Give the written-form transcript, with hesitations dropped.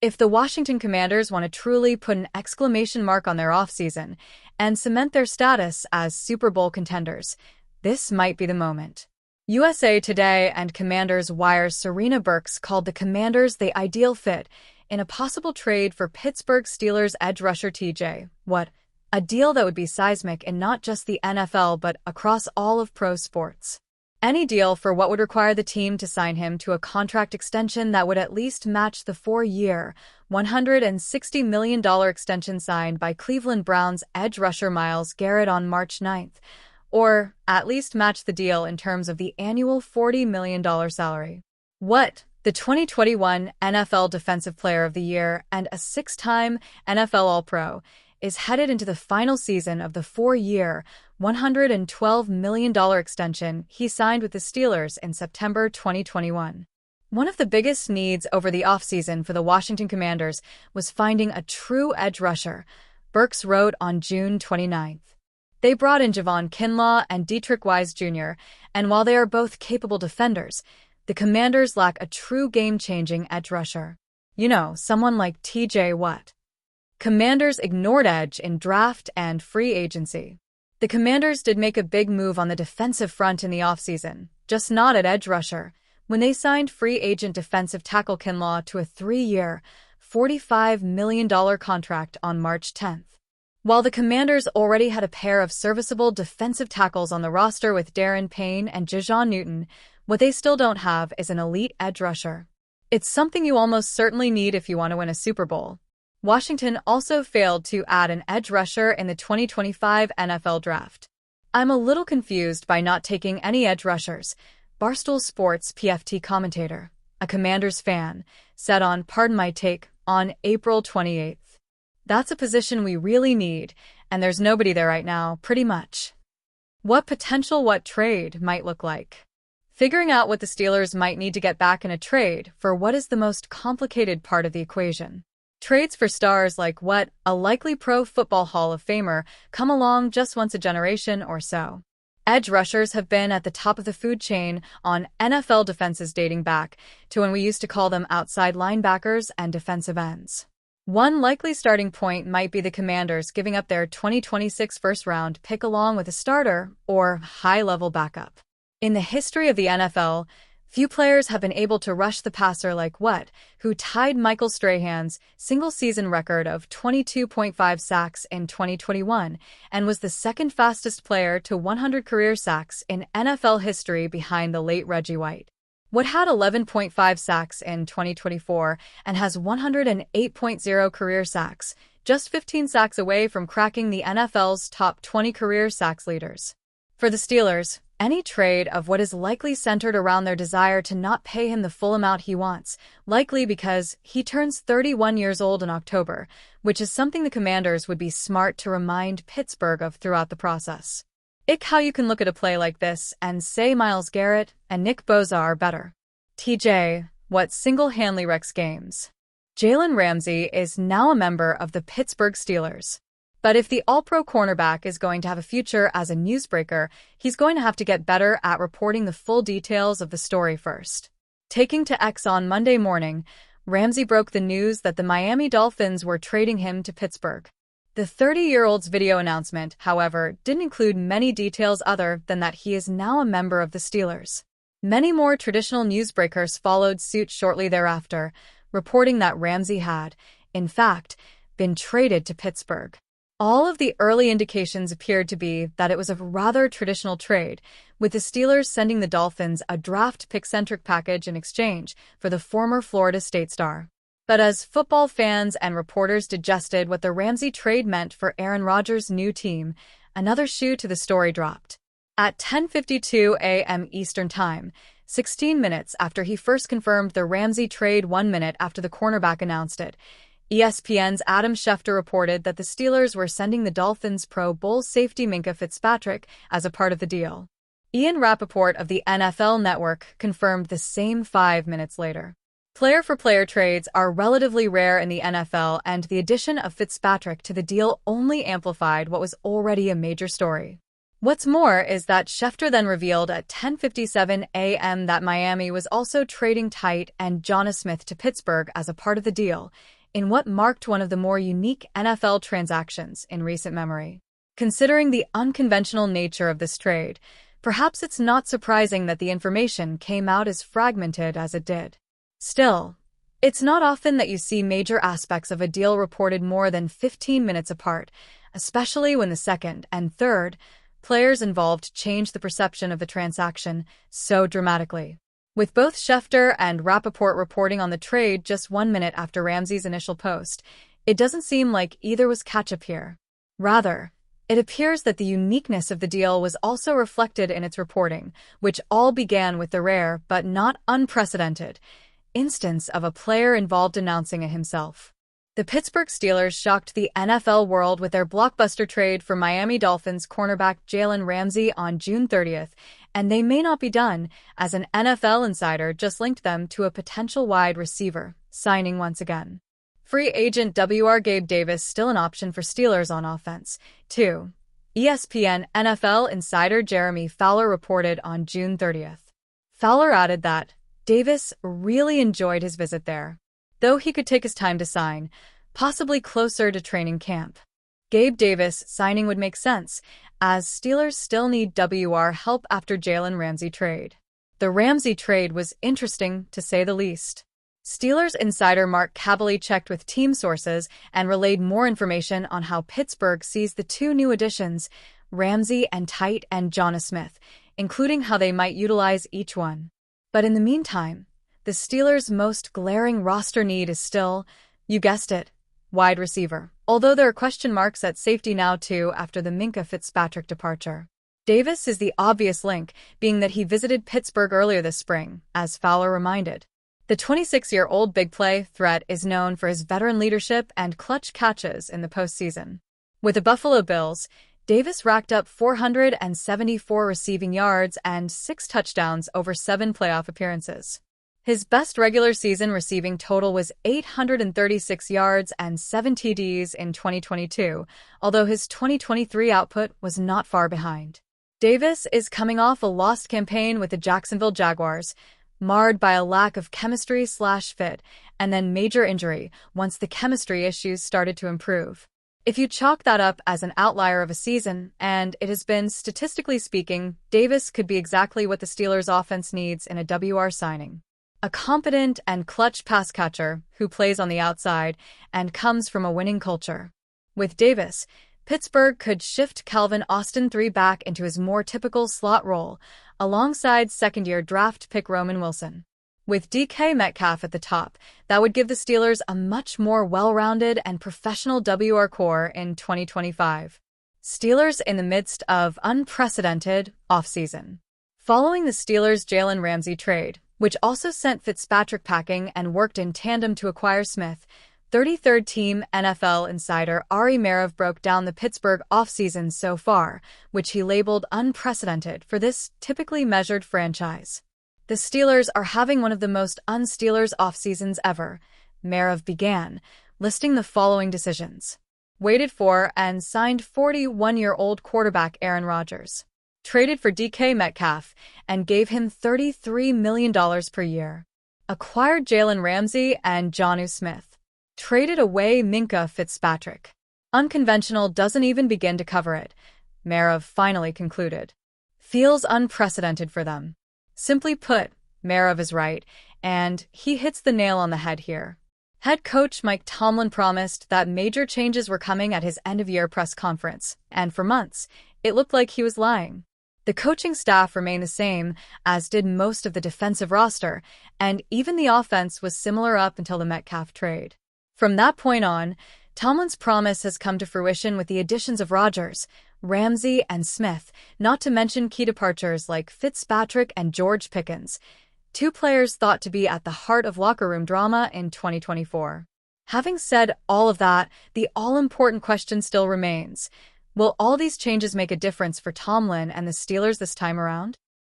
If the Washington Commanders want to truly put an exclamation mark on their offseason and cement their status as Super Bowl contenders, this might be the moment. USA Today and Commanders Wire's Serena Burks called the Commanders the ideal fit in a possible trade for Pittsburgh Steelers edge rusher TJ Watt, a deal that would be seismic in not just the NFL but across all of pro sports. Any deal for what would require the team to sign him to a contract extension that would at least match the 4-year, $160 million extension signed by Cleveland Browns edge rusher Myles Garrett on March 9th, or at least match the deal in terms of the annual $40 million salary. Watt, the 2021 NFL Defensive Player of the Year and a 6-time NFL All-Pro, is headed into the final season of the 4-year, $112 million extension he signed with the Steelers in September 2021. One of the biggest needs over the offseason for the Washington Commanders was finding a true edge rusher, Burks wrote on June 29th. They brought in Javon Kinlaw and Dietrich Wise Jr., and while they are both capable defenders, the Commanders lack a true game-changing edge rusher. Someone like TJ Watt. Commanders ignored edge in draft and free agency. The Commanders did make a big move on the defensive front in the offseason, just not at edge rusher, when they signed free agent defensive tackle Kinlaw to a 3-year, $45 million contract on March 10th. While the Commanders already had a pair of serviceable defensive tackles on the roster with Darren Payne and Jajon Newton, what they still don't have is an elite edge rusher. It's something you almost certainly need if you want to win a Super Bowl. Washington also failed to add an edge rusher in the 2025 NFL Draft. I'm a little confused by not taking any edge rushers, Barstool Sports PFT commentator, a Commanders fan, said on Pardon My Take on April 28th. That's a position we really need, and there's nobody there right now, pretty much. What trade might look like? Figuring out what the Steelers might need to get back in a trade for what is the most complicated part of the equation. Trades for stars like Watt, a likely Pro Football Hall of Famer, come along just once a generation or so. Edge rushers have been at the top of the food chain on NFL defenses dating back to when we used to call them outside linebackers and defensive ends. One likely starting point might be the Commanders giving up their 2026 first-round pick along with a starter or high-level backup. In the history of the NFL, few players have been able to rush the passer like Watt, who tied Michael Strahan's single-season record of 22.5 sacks in 2021 and was the second fastest player to 100 career sacks in NFL history behind the late Reggie White. Watt had 11.5 sacks in 2024 and has 108.0 career sacks, just 15 sacks away from cracking the NFL's top 20 career sacks leaders. For the Steelers, any trade of what is likely centered around their desire to not pay him the full amount he wants, likely because he turns 31 years old in October, which is something the Commanders would be smart to remind Pittsburgh of throughout the process. How you can look at a play like this and say Myles Garrett and Nick Bosa are better. TJ Watt single-handedly wrecks games. Jalen Ramsey is now a member of the Pittsburgh Steelers. But if the all-pro cornerback is going to have a future as a newsbreaker, he's going to have to get better at reporting the full details of the story first. Taking to X on Monday morning, Ramsey broke the news that the Miami Dolphins were trading him to Pittsburgh. The 30-year-old's video announcement, however, didn't include many details other than that he is now a member of the Steelers. Many more traditional newsbreakers followed suit shortly thereafter, reporting that Ramsey had, in fact, been traded to Pittsburgh. All of the early indications appeared to be that it was a rather traditional trade, with the Steelers sending the Dolphins a draft pick-centric package in exchange for the former Florida State star. But as football fans and reporters digested what the Ramsey trade meant for Aaron Rodgers' new team, another shoe to the story dropped. At 10:52 a.m. Eastern Time, 16 minutes after he first confirmed the Ramsey trade 1 minute after the cornerback announced it, ESPN's Adam Schefter reported that the Steelers were sending the Dolphins Pro Bowl safety Minkah Fitzpatrick as a part of the deal. Ian Rappaport of the NFL Network confirmed the same 5 minutes later. Player-for-player trades are relatively rare in the NFL, and the addition of Fitzpatrick to the deal only amplified what was already a major story. What's more is that Schefter then revealed at 10:57 a.m. that Miami was also trading Tite and Johnny Smith to Pittsburgh as a part of the deal, in what marked one of the more unique NFL transactions in recent memory. Considering the unconventional nature of this trade, perhaps it's not surprising that the information came out as fragmented as it did. Still, it's not often that you see major aspects of a deal reported more than 15 minutes apart, especially when the second and third players involved changed the perception of the transaction so dramatically. With both Schefter and Rappaport reporting on the trade just 1 minute after Ramsey's initial post, it doesn't seem like either was catch-up here. Rather, it appears that the uniqueness of the deal was also reflected in its reporting, which all began with the rare but not unprecedented instance of a player involved announcing it himself. The Pittsburgh Steelers shocked the NFL world with their blockbuster trade for Miami Dolphins cornerback Jalen Ramsey on June 30th, and they may not be done, as an NFL insider just linked them to a potential wide receiver signing once again. Free agent WR Gabe Davis still an option for Steelers on offense, too. ESPN NFL insider Jeremy Fowler reported on June 30th. Fowler added that Davis really enjoyed his visit there, though he could take his time to sign, possibly closer to training camp. Gabe Davis signing would make sense, as Steelers still need WR help after Jalen Ramsey trade. The Ramsey trade was interesting, to say the least. Steelers insider Mark Kaboly checked with team sources and relayed more information on how Pittsburgh sees the two new additions, Ramsey and Tite and Johnny Smith, including how they might utilize each one. But in the meantime, the Steelers' most glaring roster need is still, you guessed it, wide receiver, although there are question marks at safety now too after the Minkah Fitzpatrick departure. Davis is the obvious link, being that he visited Pittsburgh earlier this spring, as Fowler reminded. The 26-year-old big play threat is known for his veteran leadership and clutch catches in the postseason. With the Buffalo Bills, Davis racked up 474 receiving yards and 6 touchdowns over 7 playoff appearances. His best regular season receiving total was 836 yards and 7 TDs in 2022, although his 2023 output was not far behind. Davis is coming off a lost campaign with the Jacksonville Jaguars, marred by a lack of chemistry/fit, and then major injury once the chemistry issues started to improve. If you chalk that up as an outlier of a season, and it has been, statistically speaking, Davis could be exactly what the Steelers' offense needs in a WR signing. A competent and clutch pass catcher who plays on the outside and comes from a winning culture. With Davis, Pittsburgh could shift Calvin Austin III back into his more typical slot role, alongside second-year draft pick Roman Wilson. With DK Metcalf at the top, that would give the Steelers a much more well-rounded and professional WR core in 2025. Steelers in the midst of unprecedented offseason. Following the Steelers' Jalen Ramsey trade, which also sent Fitzpatrick packing and worked in tandem to acquire Smith, 33rd team NFL insider Ari Meirov broke down the Pittsburgh offseason so far, which he labeled unprecedented for this typically measured franchise. The Steelers are having one of the most un-Steelers offseasons ever, Meirov began, listing the following decisions. Waited for and signed 41-year-old quarterback Aaron Rodgers. Traded for DK Metcalf and gave him $33 million per year. Acquired Jalen Ramsey and Johnny Smith. Traded away Minkah Fitzpatrick. Unconventional doesn't even begin to cover it, Meirov finally concluded. Feels unprecedented for them. Simply put, Meirov is right, and he hits the nail on the head here. Head coach Mike Tomlin promised that major changes were coming at his end-of-year press conference, and for months, it looked like he was lying. The coaching staff remained the same, as did most of the defensive roster, and even the offense was similar up until the Metcalf trade. From that point on, Tomlin's promise has come to fruition with the additions of Rodgers, Ramsey, and Smith, not to mention key departures like Fitzpatrick and George Pickens, 2 players thought to be at the heart of locker room drama in 2024. Having said all of that, the all-important question still remains. Will all these changes make a difference for Tomlin and the Steelers this time around?